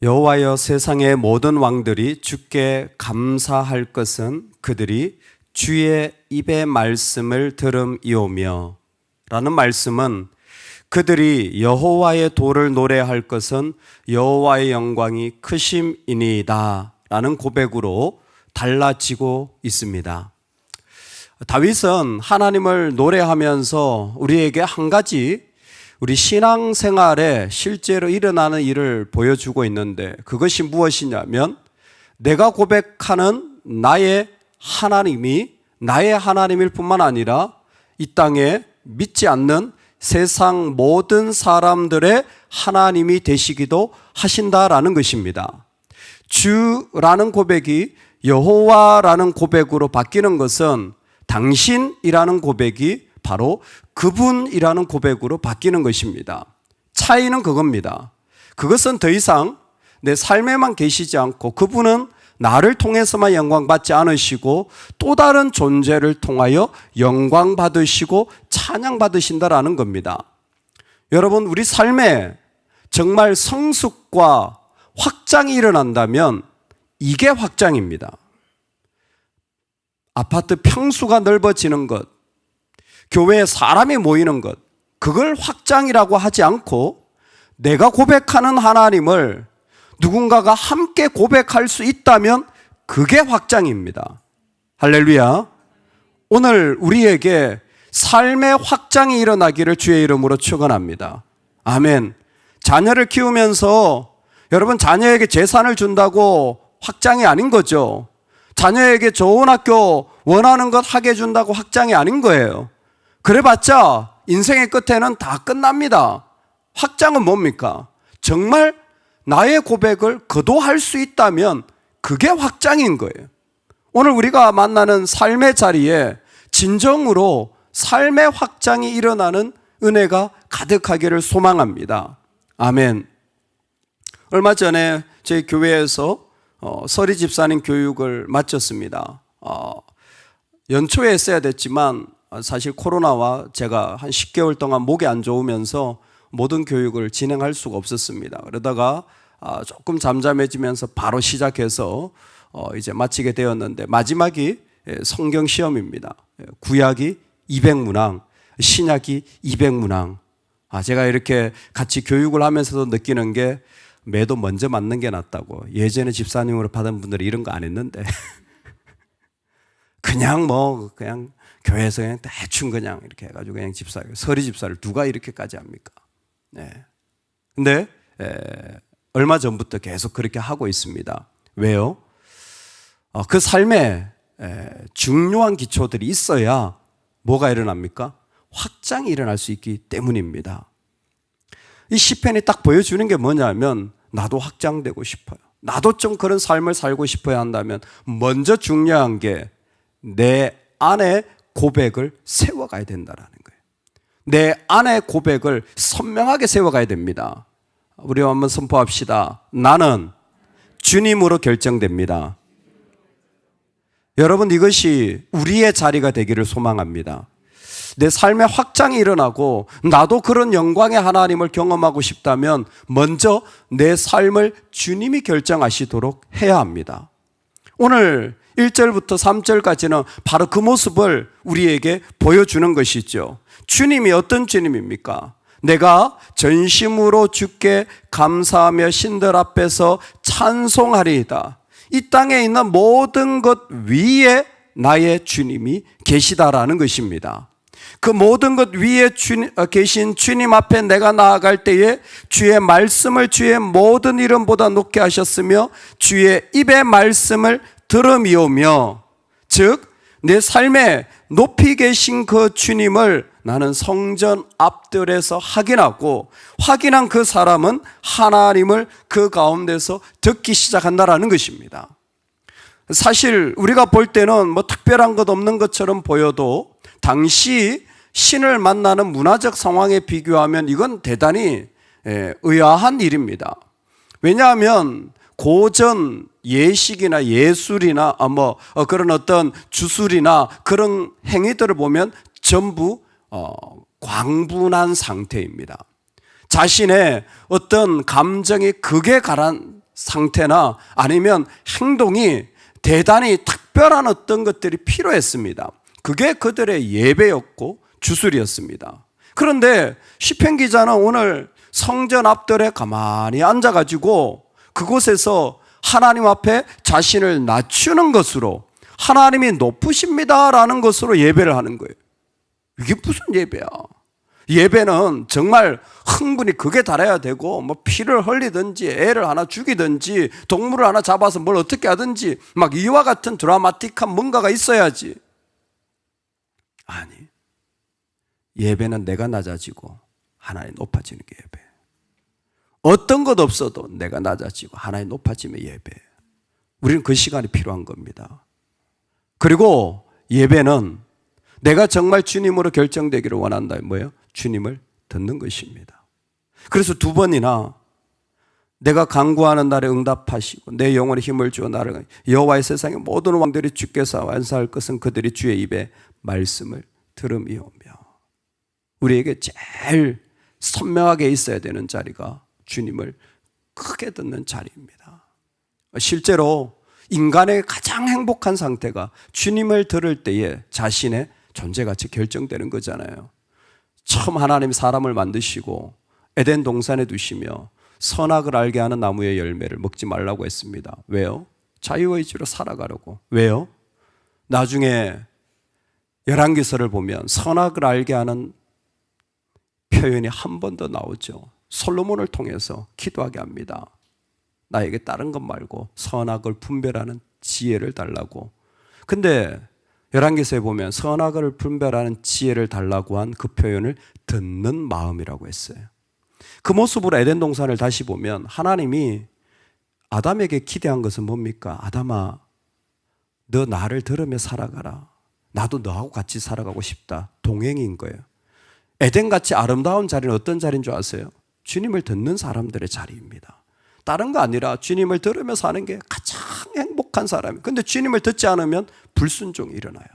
여호와여, 세상의 모든 왕들이 주께 감사할 것은 그들이 주의 입의 말씀을 들음이오며, 라는 말씀은 그들이 여호와의 도를 노래할 것은 여호와의 영광이 크심이니이다 라는 고백으로 달라지고 있습니다. 다윗은 하나님을 노래하면서 우리에게 한 가지 우리 신앙생활에 실제로 일어나는 일을 보여주고 있는데, 그것이 무엇이냐면 내가 고백하는 나의 하나님이 나의 하나님일 뿐만 아니라 이 땅에 믿지 않는 세상 모든 사람들의 하나님이 되시기도 하신다라는 것입니다. 주라는 고백이 여호와라는 고백으로 바뀌는 것은 당신이라는 고백이 바로 그분이라는 고백으로 바뀌는 것입니다. 차이는 그겁니다. 그것은 더 이상 내 삶에만 계시지 않고 그분은 나를 통해서만 영광받지 않으시고 또 다른 존재를 통하여 영광받으시고 찬양받으신다라는 겁니다. 여러분, 우리 삶에 정말 성숙과 확장이 일어난다면 이게 확장입니다. 아파트 평수가 넓어지는 것, 교회에 사람이 모이는 것, 그걸 확장이라고 하지 않고 내가 고백하는 하나님을 누군가가 함께 고백할 수 있다면 그게 확장입니다. 할렐루야. 오늘 우리에게 삶의 확장이 일어나기를 주의 이름으로 축원합니다. 아멘. 자녀를 키우면서 여러분, 자녀에게 재산을 준다고 확장이 아닌 거죠. 자녀에게 좋은 학교 원하는 것 하게 해준다고 확장이 아닌 거예요. 그래봤자 인생의 끝에는 다 끝납니다. 확장은 뭡니까? 정말 나의 고백을 거둬할 수 있다면 그게 확장인 거예요. 오늘 우리가 만나는 삶의 자리에 진정으로 삶의 확장이 일어나는 은혜가 가득하기를 소망합니다. 아멘. 얼마 전에 저희 교회에서 서리 집사님 교육을 마쳤습니다. 연초에 했어야 됐지만 사실 코로나와 제가 한 10개월 동안 목이 안 좋으면서 모든 교육을 진행할 수가 없었습니다. 그러다가 조금 잠잠해지면서 바로 시작해서 이제 마치게 되었는데, 마지막이 성경 시험입니다. 구약이 200문항, 신약이 200문항. 제가 이렇게 같이 교육을 하면서도 느끼는 게 매도 먼저 맞는 게 낫다고. 예전에 집사님으로 받은 분들이 이런 거 안 했는데 그냥 교회에서 그냥 대충 그냥 이렇게 해가지고 그냥 서리 집사를 누가 이렇게까지 합니까? 네. 근데 얼마 전부터 계속 그렇게 하고 있습니다. 왜요? 그 삶에 중요한 기초들이 있어야 뭐가 일어납니까? 확장이 일어날 수 있기 때문입니다. 이 시편이 딱 보여주는 게 뭐냐면, 나도 확장되고 싶어요. 나도 좀 그런 삶을 살고 싶어야 한다면 먼저 중요한 게 내 안에 고백을 세워가야 된다라는 거예요. 내 안에 고백을 선명하게 세워가야 됩니다. 우리 한번 선포합시다. 나는 주님으로 결정됩니다. 여러분, 이것이 우리의 자리가 되기를 소망합니다. 내 삶에 확장이 일어나고 나도 그런 영광의 하나님을 경험하고 싶다면 먼저 내 삶을 주님이 결정하시도록 해야 합니다. 오늘 1절부터 3절까지는 바로 그 모습을 우리에게 보여주는 것이죠. 주님이 어떤 주님입니까? 내가 전심으로 주께 감사하며 신들 앞에서 찬송하리이다. 이 땅에 있는 모든 것 위에 나의 주님이 계시다라는 것입니다. 그 모든 것 위에 계신 주님 앞에 내가 나아갈 때에 주의 말씀을 주의 모든 이름보다 높게 하셨으며 주의 입의 말씀을 들음이오며, 즉 내 삶에 높이 계신 그 주님을 나는 성전 앞들에서 확인한 그 사람은 하나님을 그 가운데서 듣기 시작한다라는 것입니다. 사실 우리가 볼 때는 특별한 것 없는 것처럼 보여도 당시 신을 만나는 문화적 상황에 비교하면 이건 대단히 의아한 일입니다. 왜냐하면 고전 예식이나 예술이나 그런 어떤 주술이나 그런 행위들을 보면 전부 광분한 상태입니다. 자신의 어떤 감정이 극에 가란 상태나 아니면 행동이 대단히 특별한 어떤 것들이 필요했습니다. 그게 그들의 예배였고 주술이었습니다. 그런데 시편 기자는 오늘 성전 앞들에 가만히 앉아가지고 그곳에서 하나님 앞에 자신을 낮추는 것으로 하나님이 높으십니다라는 것으로 예배를 하는 거예요. 이게 무슨 예배야? 예배는 정말 흥분이 극에 달해야 되고 뭐 피를 흘리든지 애를 하나 죽이든지 동물을 하나 잡아서 뭘 어떻게 하든지 막 이와 같은 드라마틱한 뭔가가 있어야지. 아니, 예배는 내가 낮아지고 하나님 높아지는 게 예배. 어떤 것 없어도 내가 낮아지고 하나님 높아지면 예배. 우리는 그 시간이 필요한 겁니다. 그리고 예배는 내가 정말 주님으로 결정되기를 원한다. 뭐예요? 주님을 듣는 것입니다. 그래서 2번이나 내가 간구하는 날에 응답하시고 내 영혼에 힘을 주어 나를 여호와의 세상의 모든 왕들이 주께서 완사할 것은 그들이 주의 입에 말씀을 들음이오며. 우리에게 제일 선명하게 있어야 되는 자리가 주님을 크게 듣는 자리입니다. 실제로 인간의 가장 행복한 상태가 주님을 들을 때에 자신의 존재가치 결정되는 거잖아요. 처음 하나님 사람을 만드시고 에덴 동산에 두시며 선악을 알게 하는 나무의 열매를 먹지 말라고 했습니다. 왜요? 자유의지로 살아가려고. 왜요? 나중에 열왕기서를 보면 선악을 알게 하는 표현이 한 번 더 나오죠. 솔로몬을 통해서 기도하게 합니다. 나에게 다른 것 말고 선악을 분별하는 지혜를 달라고. 근데 열왕기서에 보면 선악을 분별하는 지혜를 달라고 한 그 표현을 듣는 마음이라고 했어요. 그 모습으로 에덴 동산을 다시 보면 하나님이 아담에게 기대한 것은 뭡니까? 아담아, 너 나를 들으며 살아가라. 나도 너하고 같이 살아가고 싶다. 동행인 거예요. 에덴같이 아름다운 자리는 어떤 자리인 줄 아세요? 주님을 듣는 사람들의 자리입니다. 다른 거 아니라 주님을 들으며 사는 게 가장 행복한 사람이에요. 근데 주님을 듣지 않으면 불순종이 일어나요.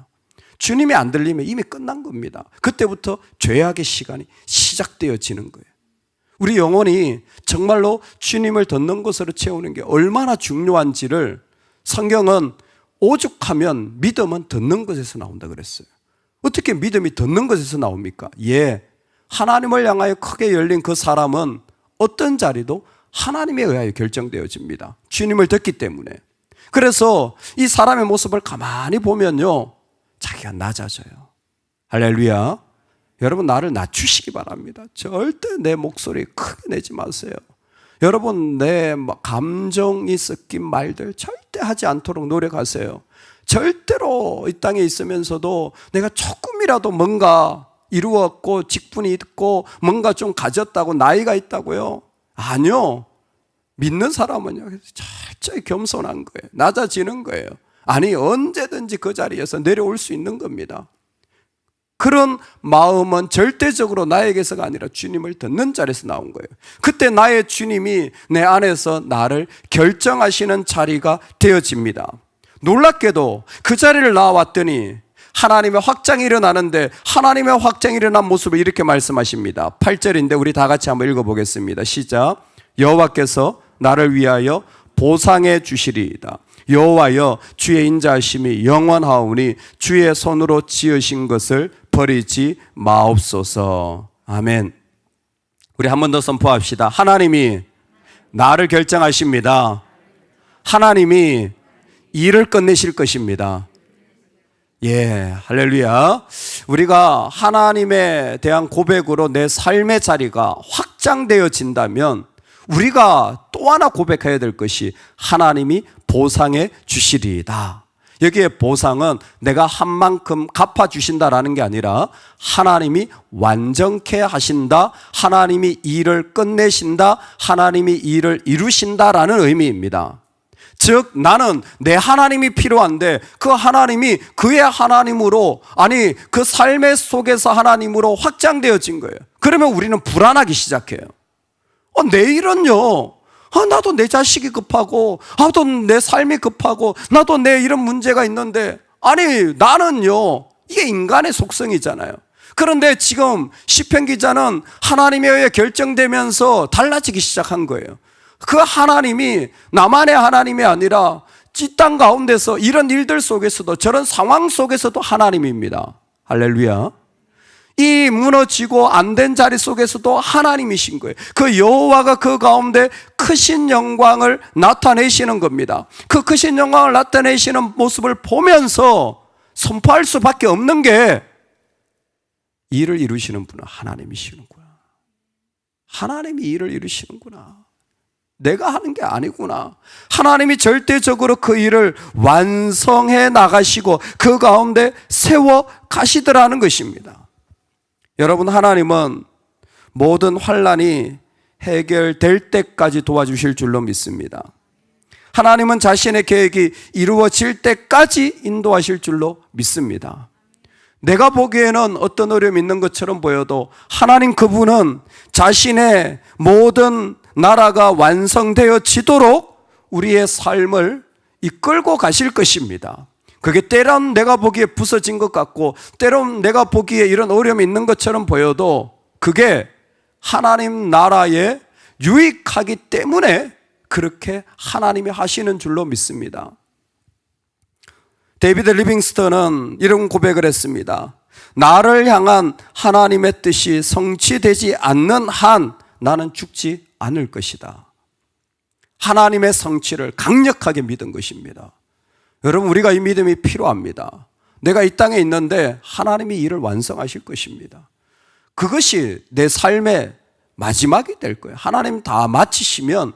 주님이 안 들리면 이미 끝난 겁니다. 그때부터 죄악의 시간이 시작되어지는 거예요. 우리 영혼이 정말로 주님을 듣는 것으로 채우는 게 얼마나 중요한지를 성경은 오죽하면 믿음은 듣는 것에서 나온다 그랬어요. 어떻게 믿음이 듣는 것에서 나옵니까? 하나님을 향하여 크게 열린 그 사람은 어떤 자리도 하나님에 의하여 결정되어집니다. 주님을 듣기 때문에. 그래서 이 사람의 모습을 가만히 보면요, 자기가 낮아져요. 할렐루야. 여러분, 나를 낮추시기 바랍니다. 절대 내 목소리 크게 내지 마세요. 여러분, 내 감정이 섞인 말들 절대 하지 않도록 노력하세요. 절대로 이 땅에 있으면서도 내가 조금이라도 뭔가 이루었고 직분이 있고 뭔가 좀 가졌다고 나이가 있다고요? 아니요. 믿는 사람은요, 철저히 겸손한 거예요. 낮아지는 거예요. 아니, 언제든지 그 자리에서 내려올 수 있는 겁니다. 그런 마음은 절대적으로 나에게서가 아니라 주님을 듣는 자리에서 나온 거예요. 그때 나의 주님이 내 안에서 나를 결정하시는 자리가 되어집니다. 놀랍게도 그 자리를 나와왔더니 하나님의 확장이 일어나는데, 하나님의 확장이 일어난 모습을 이렇게 말씀하십니다. 8절인데 우리 다 같이 한번 읽어보겠습니다. 시작. 여호와께서 나를 위하여 보상해 주시리이다. 여호와여, 주의 인자하심이 영원하오니 주의 손으로 지으신 것을 버리지 마옵소서. 아멘. 우리 한 번 더 선포합시다. 하나님이 나를 결정하십니다. 하나님이 일을 끝내실 것입니다. 할렐루야. 우리가 하나님에 대한 고백으로 내 삶의 자리가 확장되어진다면 우리가 또 하나 고백해야 될 것이 하나님이 보상해 주시리이다. 여기에 보상은 내가 한 만큼 갚아주신다라는 게 아니라 하나님이 완전케 하신다, 하나님이 일을 끝내신다, 하나님이 일을 이루신다라는 의미입니다. 즉 나는 내 하나님이 필요한데 그 하나님이 그의 하나님으로, 아니 그 삶의 속에서 하나님으로 확장되어진 거예요. 그러면 우리는 불안하기 시작해요. 내일은요, 나도 내 자식이 급하고, 나도 내 삶이 급하고, 나도 내 이런 문제가 있는데, 아니 나는요, 이게 인간의 속성이잖아요. 그런데 지금 시편 기자는 하나님에 의해 결정되면서 달라지기 시작한 거예요. 그 하나님이 나만의 하나님이 아니라 이 땅 가운데서 이런 일들 속에서도 저런 상황 속에서도 하나님입니다. 할렐루야. 이 무너지고 안 된 자리 속에서도 하나님이신 거예요. 그 여호와가 그 가운데 크신 영광을 나타내시는 겁니다. 그 크신 영광을 나타내시는 모습을 보면서 선포할 수밖에 없는 게 일을 이루시는 분은 하나님이시는구나. 하나님이 일을 이루시는구나. 내가 하는 게 아니구나. 하나님이 절대적으로 그 일을 완성해 나가시고 그 가운데 세워 가시더라는 것입니다. 여러분, 하나님은 모든 환난이 해결될 때까지 도와주실 줄로 믿습니다. 하나님은 자신의 계획이 이루어질 때까지 인도하실 줄로 믿습니다. 내가 보기에는 어떤 어려움이 있는 것처럼 보여도 하나님 그분은 자신의 모든 나라가 완성되어지도록 우리의 삶을 이끌고 가실 것입니다. 그게 때론 내가 보기에 부서진 것 같고 때론 내가 보기에 이런 어려움이 있는 것처럼 보여도 그게 하나님 나라에 유익하기 때문에 그렇게 하나님이 하시는 줄로 믿습니다. 데이비드 리빙스턴은 이런 고백을 했습니다. 나를 향한 하나님의 뜻이 성취되지 않는 한 나는 죽지 않을 것이다. 하나님의 성취를 강력하게 믿은 것입니다. 여러분, 우리가 이 믿음이 필요합니다. 내가 이 땅에 있는데 하나님이 일을 완성하실 것입니다. 그것이 내 삶의 마지막이 될 거예요. 하나님 다 마치시면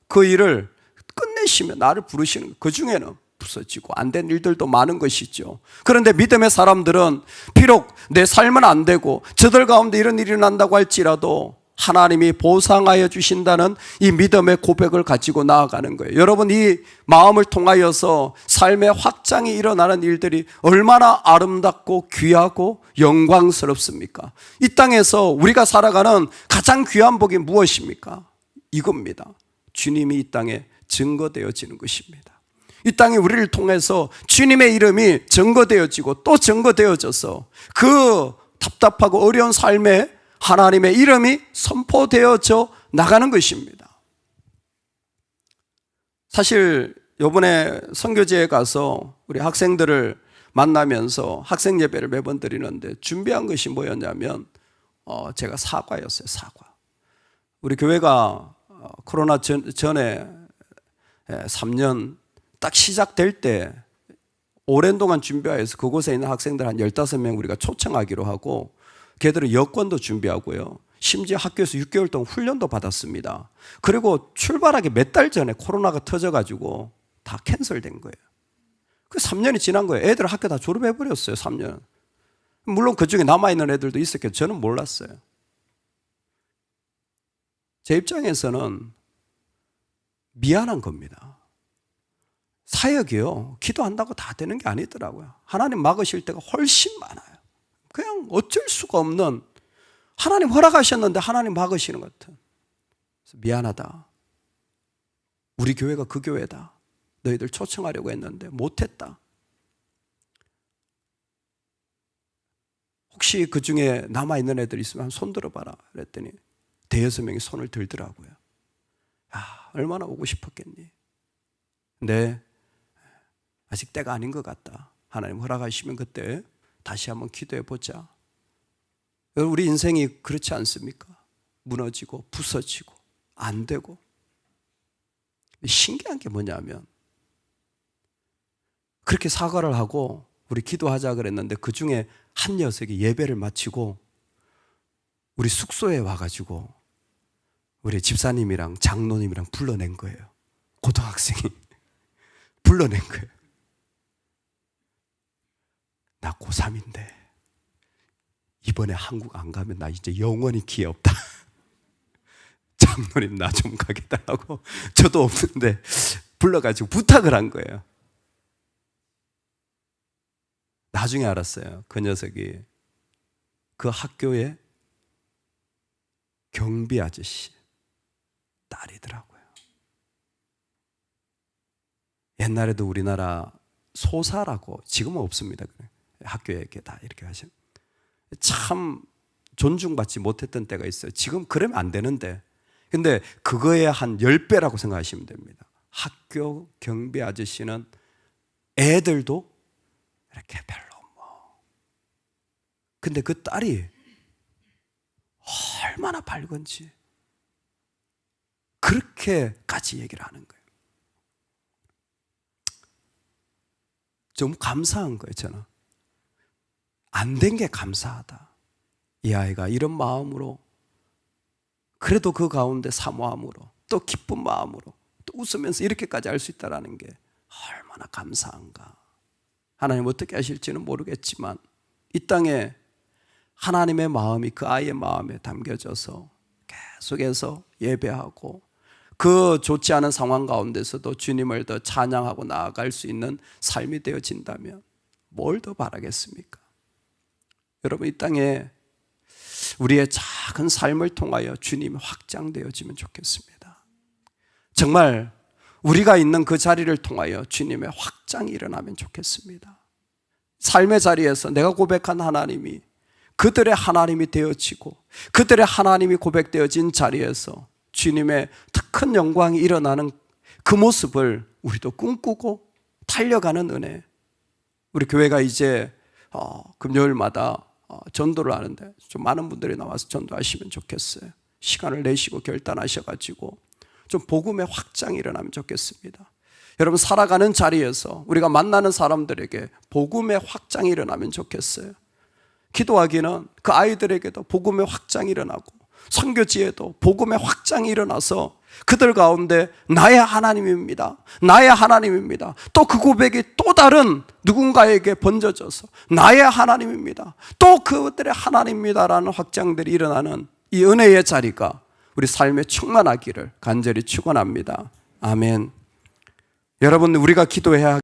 그 일을 끝내시면 나를 부르시는 거예요. 그 중에는 부서지고 안 된 일들도 많은 것이죠. 그런데 믿음의 사람들은 비록 내 삶은 안 되고 저들 가운데 이런 일이 난다고 할지라도 하나님이 보상하여 주신다는 이 믿음의 고백을 가지고 나아가는 거예요. 여러분, 이 마음을 통하여서 삶의 확장이 일어나는 일들이 얼마나 아름답고 귀하고 영광스럽습니까? 이 땅에서 우리가 살아가는 가장 귀한 복이 무엇입니까? 이겁니다. 주님이 이 땅에 증거되어지는 것입니다. 이 땅에 우리를 통해서 주님의 이름이 증거되어지고 또 증거되어져서 그 답답하고 어려운 삶에 하나님의 이름이 선포되어져 나가는 것입니다. 사실 이번에 선교지에 가서 우리 학생들을 만나면서 학생 예배를 매번 드리는데 준비한 것이 뭐였냐면 제가 사과였어요. 사과. 우리 교회가 코로나 전에 3년 딱 시작될 때 오랜 동안 준비하여서 그곳에 있는 학생들 한 15명 우리가 초청하기로 하고 걔들은 여권도 준비하고요. 심지어 학교에서 6개월 동안 훈련도 받았습니다. 그리고 출발하기 몇 달 전에 코로나가 터져가지고 다 캔슬된 거예요. 그 3년이 지난 거예요. 애들 학교 다 졸업해버렸어요. 3년. 물론 그 중에 남아있는 애들도 있었겠죠. 저는 몰랐어요. 제 입장에서는 미안한 겁니다. 사역이요, 기도한다고 다 되는 게 아니더라고요. 하나님 막으실 때가 훨씬 많아요. 그냥 어쩔 수가 없는, 하나님 허락하셨는데 하나님 막으시는 것 같은. 그래서 미안하다. 우리 교회가 그 교회다. 너희들 초청하려고 했는데 못했다. 혹시 그 중에 남아있는 애들 있으면 손 들어봐라 그랬더니 대여섯 명이 손을 들더라고요. 얼마나 오고 싶었겠니? 근데 아직 때가 아닌 것 같다. 하나님 허락하시면 그때 다시 한번 기도해 보자. 우리 인생이 그렇지 않습니까? 무너지고 부서지고 안 되고. 신기한 게 뭐냐면 그렇게 사과를 하고 우리 기도하자 그랬는데 그 중에 한 녀석이 예배를 마치고 우리 숙소에 와가지고 우리 집사님이랑 장로님이랑 불러낸 거예요. 고등학생이 불러낸 거예요. 나 고3인데 이번에 한국 안 가면 나 이제 영원히 기회 없다. 장로님 나 좀 가게 달라고. 저도 없는데 불러가지고 부탁을 한 거예요. 나중에 알았어요. 그 녀석이 그 학교의 경비 아저씨 딸이더라고요. 옛날에도 우리나라 소사라고, 지금은 없습니다. 학교에 이렇게 다 이렇게 하시는, 참 존중받지 못했던 때가 있어요. 지금 그러면 안 되는데 근데 그거의 한 10배라고 생각하시면 됩니다. 학교 경비 아저씨는 애들도 이렇게 별로 근데 그 딸이 얼마나 밝은지 그렇게까지 얘기를 하는 거예요. 좀 감사한 거예요, 저는. 안 된 게 감사하다. 이 아이가 이런 마음으로, 그래도 그 가운데 사모함으로, 또 기쁜 마음으로, 또 웃으면서 이렇게까지 할 수 있다는 게 얼마나 감사한가. 하나님 어떻게 하실지는 모르겠지만 이 땅에 하나님의 마음이 그 아이의 마음에 담겨져서 계속해서 예배하고 그 좋지 않은 상황 가운데서도 주님을 더 찬양하고 나아갈 수 있는 삶이 되어진다면 뭘 더 바라겠습니까? 여러분, 이 땅에 우리의 작은 삶을 통하여 주님이 확장되어지면 좋겠습니다. 정말 우리가 있는 그 자리를 통하여 주님의 확장이 일어나면 좋겠습니다. 삶의 자리에서 내가 고백한 하나님이 그들의 하나님이 되어지고 그들의 하나님이 고백되어진 자리에서 주님의 큰 영광이 일어나는 그 모습을 우리도 꿈꾸고 달려가는 은혜. 우리 교회가 이제 금요일마다 전도를 하는데 좀 많은 분들이 나와서 전도하시면 좋겠어요. 시간을 내시고 결단하셔가지고 좀 복음의 확장이 일어나면 좋겠습니다. 여러분, 살아가는 자리에서 우리가 만나는 사람들에게 복음의 확장이 일어나면 좋겠어요. 기도하기는 그 아이들에게도 복음의 확장이 일어나고 선교지에도 복음의 확장이 일어나서 그들 가운데 나의 하나님입니다, 나의 하나님입니다, 또 그 고백이 또 다른 누군가에게 번져져서 나의 하나님입니다, 또 그들의 하나님입니다라는 확장들이 일어나는 이 은혜의 자리가 우리 삶에 충만하기를 간절히 축원합니다. 아멘. 여러분, 우리가 기도해야